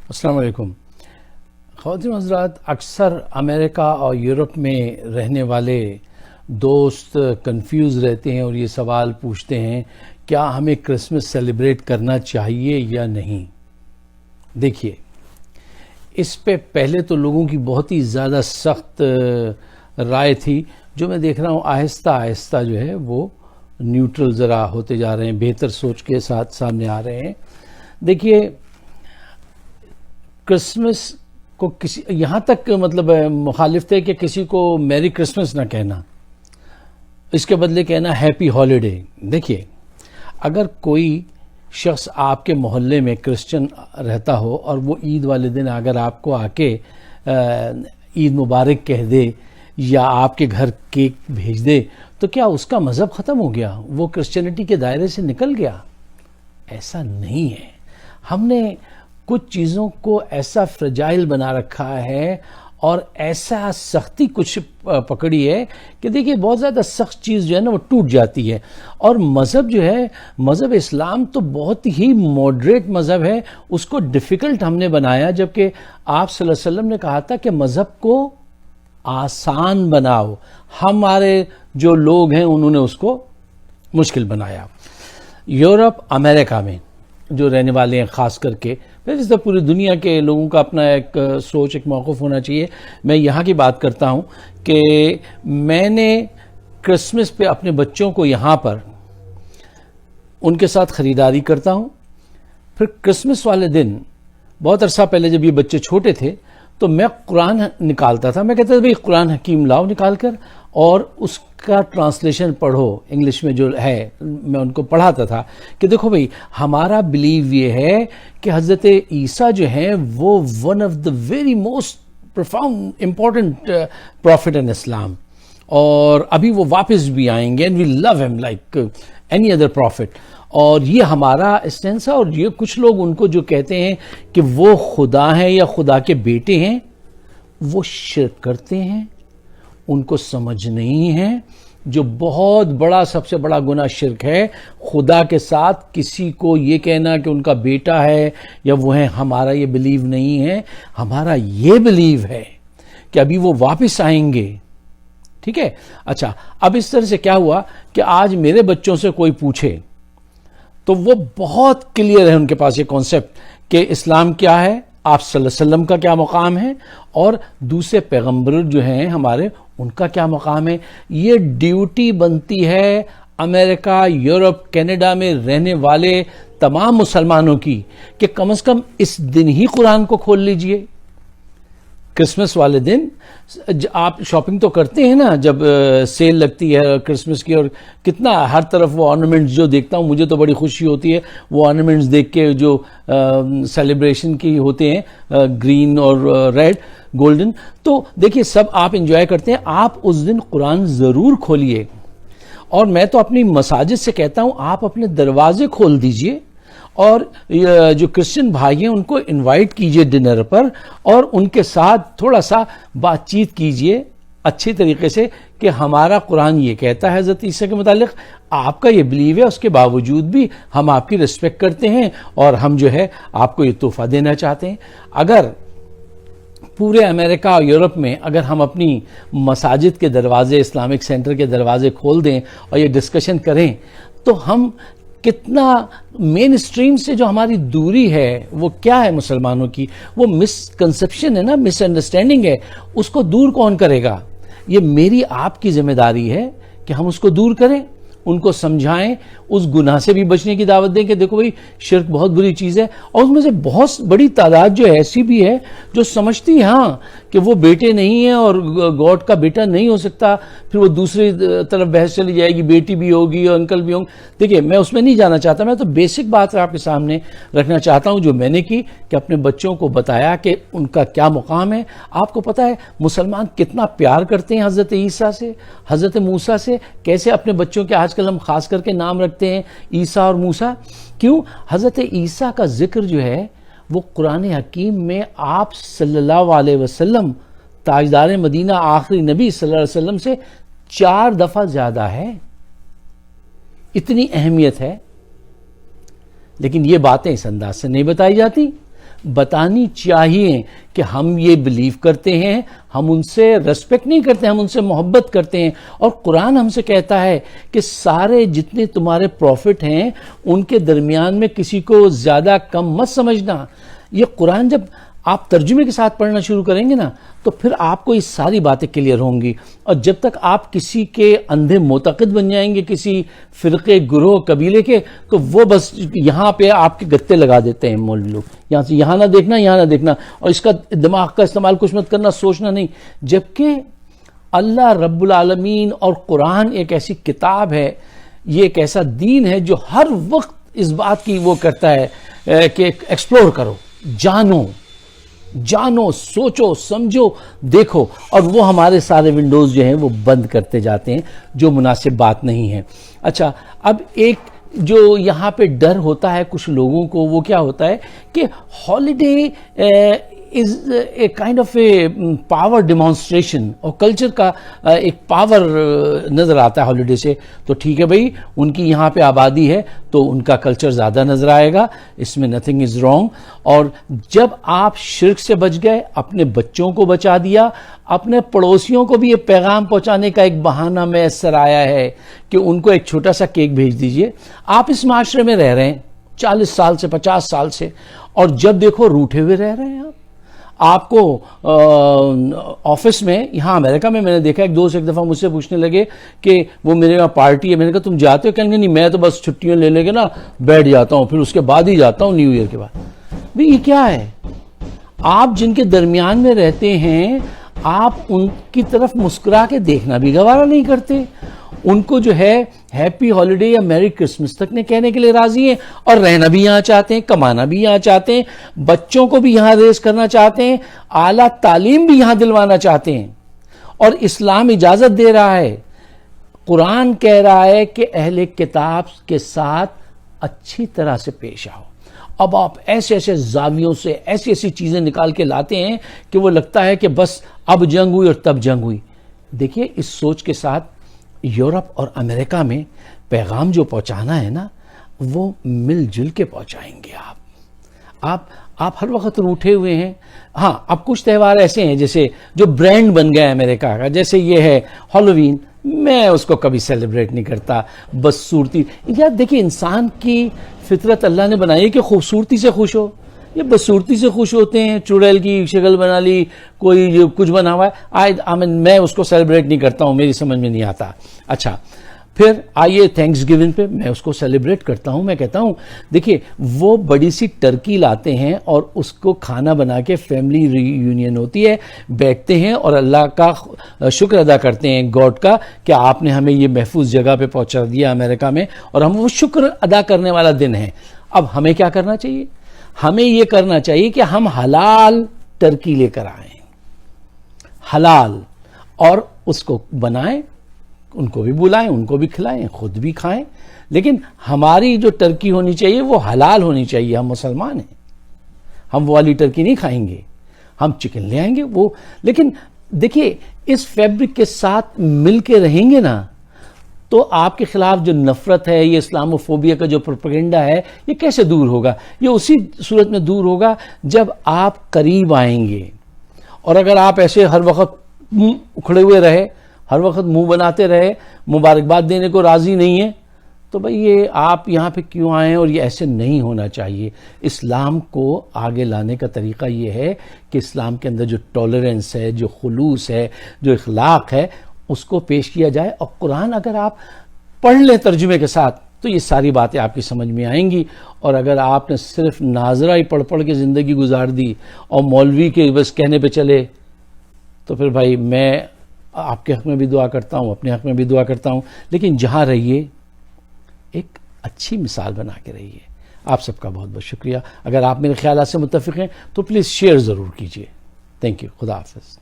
السلام علیکم خواتین حضرات. اکثر امریکہ اور یورپ میں رہنے والے دوست کنفیوز رہتے ہیں اور یہ سوال پوچھتے ہیں کیا ہمیں کرسمس سیلیبریٹ کرنا چاہیے یا نہیں. دیکھیے، اس پہ پہلے تو لوگوں کی بہت ہی زیادہ سخت رائے تھی، جو میں دیکھ رہا ہوں آہستہ آہستہ جو ہے وہ نیوٹرل ذرا ہوتے جا رہے ہیں، بہتر سوچ کے ساتھ سامنے آ رہے ہیں. دیکھیے، کرسمس کو کسی یہاں تک مطلب مخالف تھے کہ کسی کو میری کرسمس نہ کہنا، اس کے بدلے کہنا ہیپی ہالیڈے. دیکھیے، اگر کوئی شخص آپ کے محلے میں کرسچن رہتا ہو اور وہ عید والے دن اگر آپ کو آ کے عید مبارک کہہ دے یا آپ کے گھر کیک بھیج دے تو کیا اس کا مذہب ختم ہو گیا؟ وہ کرسچینٹی کے دائرے سے نکل گیا؟ ایسا نہیں ہے. ہم نے کچھ چیزوں کو ایسا فرجائل بنا رکھا ہے اور ایسا سختی کچھ پکڑی ہے کہ دیکھیے بہت زیادہ سخت چیز جو ہے نا وہ ٹوٹ جاتی ہے. اور مذہب جو ہے، مذہب اسلام تو بہت ہی ماڈریٹ مذہب ہے، اس کو ڈیفیکلٹ ہم نے بنایا، جبکہ آپ صلی اللہ علیہ وسلم نے کہا تھا کہ مذہب کو آسان بناؤ. ہمارے جو لوگ ہیں انہوں نے اس کو مشکل بنایا. یورپ امریکہ میں جو رہنے والے ہیں خاص کر کے، اس طرح پوری دنیا کے لوگوں کا اپنا ایک سوچ، ایک موقف ہونا چاہیے. میں یہاں کی بات کرتا ہوں کہ میں نے کرسمس پہ اپنے بچوں کو یہاں پر ان کے ساتھ خریداری کرتا ہوں. پھر کرسمس والے دن بہت عرصہ پہلے جب یہ بچے چھوٹے تھے تو میں قرآن نکالتا تھا. میں کہتا تھا بھئی قرآن حکیم لاؤ نکال کر اور اس کا ٹرانسلیشن پڑھو انگلش میں جو ہے. میں ان کو پڑھاتا تھا کہ دیکھو بھئی ہمارا بلیو یہ ہے کہ حضرت عیسیٰ جو ہیں وہ one of the very most profound important prophet in Islam, اور ابھی وہ واپس بھی آئیں گے، اینڈ وی لو ہم لائک اینی ادر پروفٹ. اور یہ ہمارا اسٹینس ہے. اور یہ کچھ لوگ ان کو جو کہتے ہیں کہ وہ خدا ہیں یا خدا کے بیٹے ہیں، وہ شرک کرتے ہیں. ان کو سمجھ نہیں ہے جو بہت بڑا، سب سے بڑا گناہ شرک ہے، خدا کے ساتھ کسی کو یہ کہنا کہ ان کا بیٹا ہے یا وہ ہے. ہمارا یہ بلیو نہیں ہے. ہمارا یہ بلیو ہے کہ ابھی وہ واپس آئیں گے. ٹھیک ہے؟ اچھا، اب اس طرح سے کیا ہوا کہ آج میرے بچوں سے کوئی پوچھے تو وہ بہت کلیئر ہے ان کے پاس یہ کانسیپٹ کہ اسلام کیا ہے، آپ صلی اللہ علیہ وسلم کا کیا مقام ہے، اور دوسرے پیغمبر جو ہیں ہمارے ان کا کیا مقام ہے. یہ ڈیوٹی بنتی ہے امریکہ، یورپ، کینیڈا میں رہنے والے تمام مسلمانوں کی کہ کم از کم اس دن ہی قرآن کو کھول لیجئے. کرسمس والے دن آپ شاپنگ تو کرتے ہیں نا، جب سیل لگتی ہے کرسمس کی، اور کتنا ہر طرف وہ آرنامنٹس جو دیکھتا ہوں مجھے تو بڑی خوشی ہوتی ہے وہ آرنامنٹس دیکھ کے جو سیلیبریشن کی ہوتے ہیں، گرین اور ریڈ گولڈن. تو دیکھیے سب آپ انجوائے کرتے ہیں. آپ اس دن قرآن ضرور کھولیے. اور میں تو اپنی مساجد سے کہتا ہوں آپ اپنے دروازے کھول دیجئے اور جو کرسچن بھائی ہیں ان کو انوائٹ کیجئے ڈنر پر، اور ان کے ساتھ تھوڑا سا بات چیت کیجئے اچھی طریقے سے کہ ہمارا قرآن یہ کہتا ہے حضرت عیسیٰ کے متعلق، آپ کا یہ بلیو ہے، اس کے باوجود بھی ہم آپ کی ریسپیکٹ کرتے ہیں اور ہم جو ہے آپ کو یہ تحفہ دینا چاہتے ہیں. اگر پورے امریکہ اور یورپ میں اگر ہم اپنی مساجد کے دروازے، اسلامک سینٹر کے دروازے کھول دیں اور یہ ڈسکشن کریں تو ہم کتنا مین اسٹریم سے جو ہماری دوری ہے وہ کیا ہے مسلمانوں کی، وہ مس کنسپشن ہے نا، مس انڈرسٹینڈنگ ہے، اس کو دور کون کرے گا؟ یہ میری آپ کی ذمہ داری ہے کہ ہم اس کو دور کریں، ان کو سمجھائیں، اس گناہ سے بھی بچنے کی دعوت دیں کہ دیکھو بھئی شرک بہت بری چیز ہے. اور اس میں سے بہت بڑی تعداد جو ایسی بھی ہے جو سمجھتی ہے ہاں کہ وہ بیٹے نہیں ہیں اور گاڈ کا بیٹا نہیں ہو سکتا. پھر وہ دوسری طرف بحث چلی جائے گی، بیٹی بھی ہوگی اور انکل بھی ہوں. دیکھیے میں اس میں نہیں جانا چاہتا، میں تو بیسک بات آپ کے سامنے رکھنا چاہتا ہوں جو میں نے کی کہ اپنے بچوں کو بتایا کہ ان کا کیا مقام ہے. آپ کو پتہ ہے مسلمان کتنا پیار کرتے ہیں حضرت عیسیٰ سے، حضرت موسیٰ سے. کیسے اپنے بچوں کے آج کل ہم خاص کر کے نام رکھتے ہیں عیسیٰ اور موسیٰ. کیوں؟ حضرت عیسیٰ کا ذکر جو ہے وہ قرآن حکیم میں آپ صلی اللہ علیہ وسلم تاجدار مدینہ آخری نبی صلی اللہ علیہ وسلم سے 4 دفعہ زیادہ ہے. اتنی اہمیت ہے، لیکن یہ باتیں اس انداز سے نہیں بتائی جاتی. بتانی چاہیے کہ ہم یہ بلیو کرتے ہیں، ہم ان سے ریسپیکٹ نہیں کرتے، ہم ان سے محبت کرتے ہیں. اور قرآن ہم سے کہتا ہے کہ سارے جتنے تمہارے پروفٹ ہیں ان کے درمیان میں کسی کو زیادہ کم مت سمجھنا. یہ قرآن جب آپ ترجمے کے ساتھ پڑھنا شروع کریں گے نا تو پھر آپ کو یہ ساری باتیں کلیئر ہوں گی. اور جب تک آپ کسی کے اندھے معتقد بن جائیں گے، کسی فرقے، گروہ، قبیلے کے، تو وہ بس یہاں پہ آپ کے گتے لگا دیتے ہیں مولوی لوگ، یہاں سے یہاں نہ دیکھنا، یہاں نہ دیکھنا، اور اس کا دماغ کا استعمال کچھ مت کرنا، سوچنا نہیں. جبکہ اللہ رب العالمین اور قرآن ایک ایسی کتاب ہے، یہ ایک ایسا دین ہے جو ہر وقت اس بات کی وہ کرتا ہے کہ ایکسپلور کرو، جانو، سوچو، سمجھو، دیکھو. اور وہ ہمارے سارے ونڈوز جو ہیں وہ بند کرتے جاتے ہیں، جو مناسب بات نہیں ہے. اچھا، اب ایک جو یہاں پہ ڈر ہوتا ہے کچھ لوگوں کو، وہ کیا ہوتا ہے کہ holiday is a kind of a power demonstration, اور کلچر کا ایک پاور نظر آتا ہے ہالیڈے سے. تو ٹھیک ہے بھائی، ان کی یہاں پہ آبادی ہے تو ان کا کلچر زیادہ نظر آئے گا، اس میں نتھنگ از رانگ. اور جب آپ شرک سے بچ گئے، اپنے بچوں کو بچا دیا، اپنے پڑوسیوں کو بھی یہ پیغام پہنچانے کا ایک بہانہ میسر آیا ہے کہ ان کو ایک چھوٹا سا کیک بھیج دیجئے. آپ اس معاشرے میں رہ رہے ہیں 40 سال سے، 50 سال سے، اور جب دیکھو روٹھے ہوئے رہ رہے ہیں. آپ کو آفس میں، یہاں امریکہ میں نے دیکھا، ایک دوست ایک دفعہ مجھ سے پوچھنے لگے کہ وہ میرے یہاں پارٹی ہے. میں نے کہا تم جاتے ہو؟ کہیں گے نہیں، میں تو بس چھٹیاں لے لے کے نا بیٹھ جاتا ہوں، پھر اس کے بعد ہی جاتا ہوں، نیو ایئر کے بعد. بھئی یہ کیا ہے؟ آپ جن کے درمیان میں رہتے ہیں، آپ ان کی طرف مسکرا کے دیکھنا بھی گوارا نہیں کرتے. ان کو جو ہے ہیپی ہالیڈے یا میری کرسمس تک نے کہنے کے لیے راضی ہیں، اور رہنا بھی یہاں چاہتے ہیں، کمانا بھی یہاں چاہتے ہیں، بچوں کو بھی یہاں ریز کرنا چاہتے ہیں، اعلیٰ تعلیم بھی یہاں دلوانا چاہتے ہیں. اور اسلام اجازت دے رہا ہے، قرآن کہہ رہا ہے کہ اہل کتاب کے ساتھ اچھی طرح سے پیش آؤ. اب آپ ایسے ایسے زاویوں سے ایسی ایسی چیزیں نکال کے لاتے ہیں کہ وہ لگتا ہے کہ بس اب جنگ ہوئی اور تب جنگ ہوئی. دیکھیے، اس سوچ کے ساتھ یورپ اور امریکہ میں پیغام جو پہنچانا ہے نا، وہ مل جل کے پہنچائیں گے. آپ ہر وقت روٹھے ہوئے ہیں. ہاں، اب کچھ تہوار ایسے ہیں جیسے جو برانڈ بن گیا ہے امریکہ کا، جیسے یہ ہے ہالووین. میں اس کو کبھی سیلیبریٹ نہیں کرتا، بس صورتی. یا دیکھیں، انسان کی فطرت اللہ نے بنائی ہے کہ خوبصورتی سے خوش ہو. یہ بدصورتی سے خوش ہوتے ہیں، چڑیل کی شکل بنا لی، کوئی کچھ بنا ہوا ہے. میں اس کو سیلیبریٹ نہیں کرتا ہوں، میری سمجھ میں نہیں آتا. اچھا، پھر آئیے تھینکس گیونگ پہ، میں اس کو سیلیبریٹ کرتا ہوں. میں کہتا ہوں دیکھیے، وہ بڑی سی ٹرکی لاتے ہیں اور اس کو کھانا بنا کے فیملی ری یونین ہوتی ہے، بیٹھتے ہیں اور اللہ کا شکر ادا کرتے ہیں، گاڈ کا، کہ آپ نے ہمیں یہ محفوظ جگہ پہ پہنچا دیا امریکہ میں، اور ہم وہ شکر ادا کرنے والا دن ہے. اب ہمیں کیا کرنا چاہیے؟ ہمیں یہ کرنا چاہیے کہ ہم حلال ٹرکی لے کر آئیں، حلال، اور اس کو بنائیں، ان کو بھی بلائیں، ان کو بھی کھلائیں، خود بھی کھائیں. لیکن ہماری جو ٹرکی ہونی چاہیے وہ حلال ہونی چاہیے. ہم مسلمان ہیں، ہم وہ والی ٹرکی نہیں کھائیں گے. ہم چکن لے آئیں گے وہ. لیکن دیکھیے، اس فیبرک کے ساتھ مل کے رہیں گے نا، تو آپ کے خلاف جو نفرت ہے، یہ اسلاموفوبیا کا جو پروپیگنڈا ہے، یہ کیسے دور ہوگا؟ یہ اسی صورت میں دور ہوگا جب آپ قریب آئیں گے. اور اگر آپ ایسے ہر وقت منہ اکھڑے ہوئے رہے، ہر وقت منہ بناتے رہے، مبارکباد دینے کو راضی نہیں ہے، تو بھئی یہ آپ یہاں پہ کیوں آئیں؟ اور یہ ایسے نہیں ہونا چاہیے. اسلام کو آگے لانے کا طریقہ یہ ہے کہ اسلام کے اندر جو ٹالرنس ہے، جو خلوص ہے، جو اخلاق ہے، اس کو پیش کیا جائے. اور قرآن اگر آپ پڑھ لیں ترجمے کے ساتھ تو یہ ساری باتیں آپ کی سمجھ میں آئیں گی. اور اگر آپ نے صرف ناظرہ ہی پڑھ پڑھ کے زندگی گزار دی اور مولوی کے بس کہنے پہ چلے، تو پھر بھائی میں آپ کے حق میں بھی دعا کرتا ہوں، اپنے حق میں بھی دعا کرتا ہوں. لیکن جہاں رہیے، ایک اچھی مثال بنا کے رہیے. آپ سب کا بہت بہت شکریہ. اگر آپ میرے خیالات سے متفق ہیں تو پلیز شیئر ضرور کیجیے. Thank you. خدا حافظ.